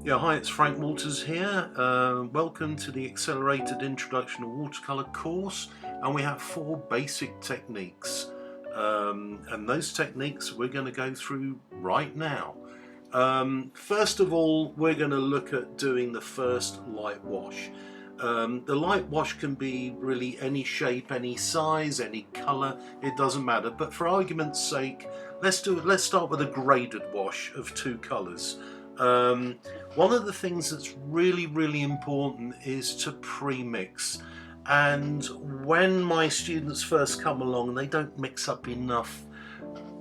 Yeah, hi, it's Frank Walters here. Welcome to the Accelerated Introduction to Watercolour course, and we have 4 basic techniques, and those techniques we're going to go through right now. First of all, we're going to look at doing the first light wash. The light wash can be really any shape, any size, any colour, it doesn't matter, but for argument's sake, let's start with a graded wash of 2 colours. One of the things that's really important is to pre-mix, and when my students first come along and they don't mix up enough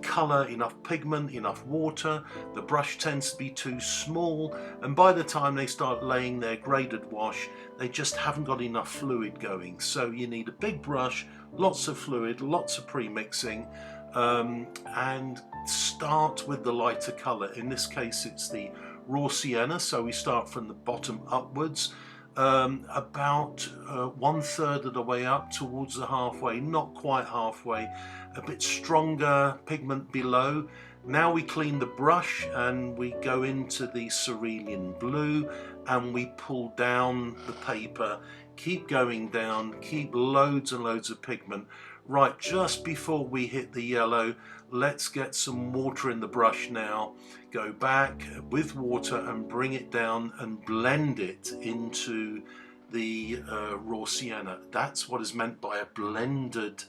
colour, enough pigment, enough water, the brush tends to be too small, and by the time they start laying their graded wash they just haven't got enough fluid going. So you need a big brush, lots of fluid, lots of pre-mixing, and start with the lighter colour. In this case it's the raw sienna, so we start from the bottom upwards, about 1/3 of the way up towards the halfway, not quite halfway, a bit stronger pigment below. Now we clean the brush and we go into the cerulean blue and we pull down the paper, keep going down, keep loads and loads of pigment. Right, just before we hit the yellow, let's get some water in the brush now. Go back with water and bring it down and blend it into the raw sienna. That's what is meant by a blended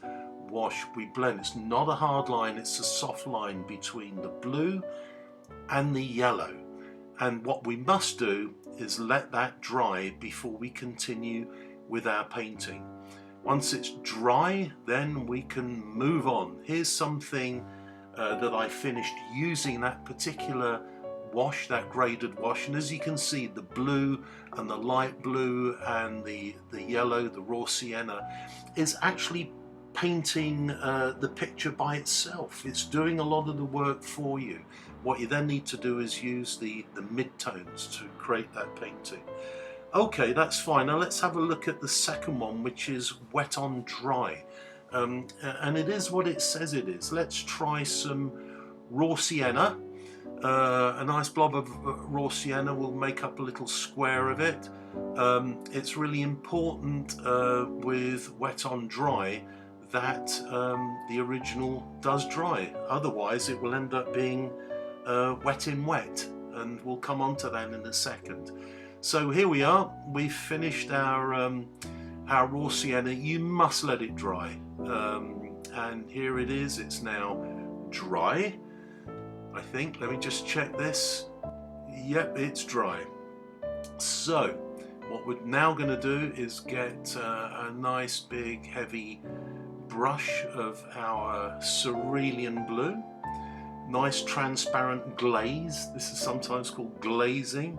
wash. We blend. It's not a hard line, it's a soft line between the blue and the yellow. And what we must do is let that dry before we continue with our painting. Once it's dry, then we can move on. Here's something that I finished using that particular wash, that graded wash, and as you can see, the blue and the light blue and the yellow, the raw sienna, is actually painting the picture by itself. It's doing a lot of the work for you. What you then need to do is use the midtones to create that painting. Okay, that's fine. Now let's have a look at the second one, which is wet on dry. And it is what it says it is. Let's try some raw sienna. A nice blob of raw sienna will make up a little square of it. It's really important with wet on dry that the original does dry. Otherwise it will end up being wet in wet, and we'll come on to that in a second. So here we are, we've finished our raw sienna. You must let it dry, and here it is. It's now dry, I think. Let me just check this. Yep, it's dry. So what we're now going to do is get a nice big heavy brush of our cerulean blue, nice transparent glaze. This is sometimes called glazing.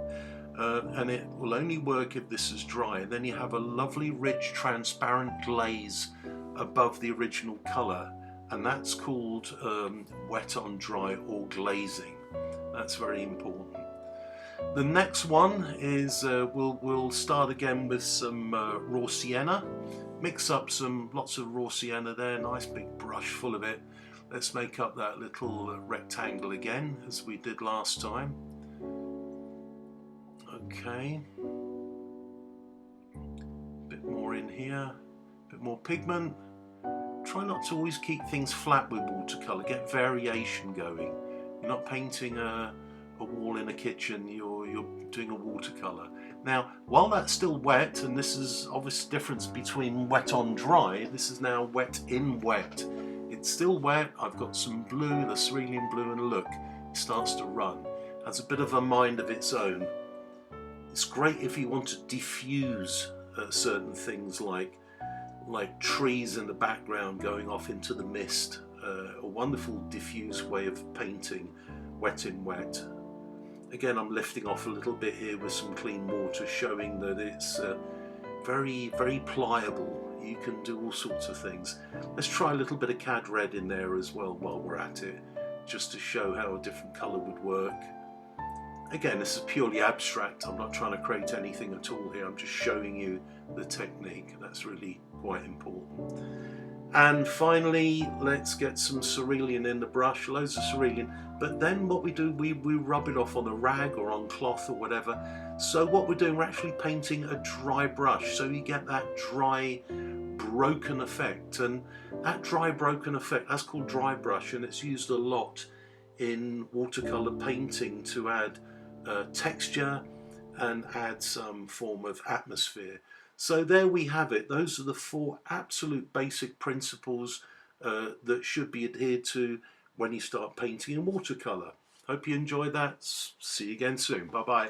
And it will only work if this is dry. And then you have a lovely rich transparent glaze above the original colour, and that's called wet on dry or glazing. That's very important. The next one is we'll start again with some raw sienna. Mix up lots of raw sienna there, nice big brush full of it. Let's make up that little rectangle again as we did last time. Okay, a bit more in here, a bit more pigment. Try not to always keep things flat with watercolour, get variation going. You're not painting a wall in a kitchen, you're doing a watercolour. Now, while that's still wet, and this is obvious difference between wet on dry, this is now wet in wet. It's still wet, I've got some blue, the cerulean blue, and look, it starts to run. It has a bit of a mind of its own. It's great if you want to diffuse certain things like trees in the background going off into the mist. A wonderful diffuse way of painting wet in wet. Again, I'm lifting off a little bit here with some clean water, showing that it's very pliable. You can do all sorts of things. Let's try a little bit of cad red in there as well while we're at it, just to show how a different colour would work. Again, this is purely abstract. I'm not trying to create anything at all here. I'm just showing you the technique. That's really quite important. And finally, let's get some cerulean in the brush, loads of cerulean. But then what we do, we rub it off on a rag or on cloth or whatever. So what we're doing, we're actually painting a dry brush. So you get that dry, broken effect. And that dry, broken effect, that's called dry brush. And it's used a lot in watercolor painting to add texture and add some form of atmosphere. So there we have it. Those are the 4 absolute basic principles that should be adhered to when you start painting in watercolor. Hope you enjoyed that. See you again soon. Bye bye.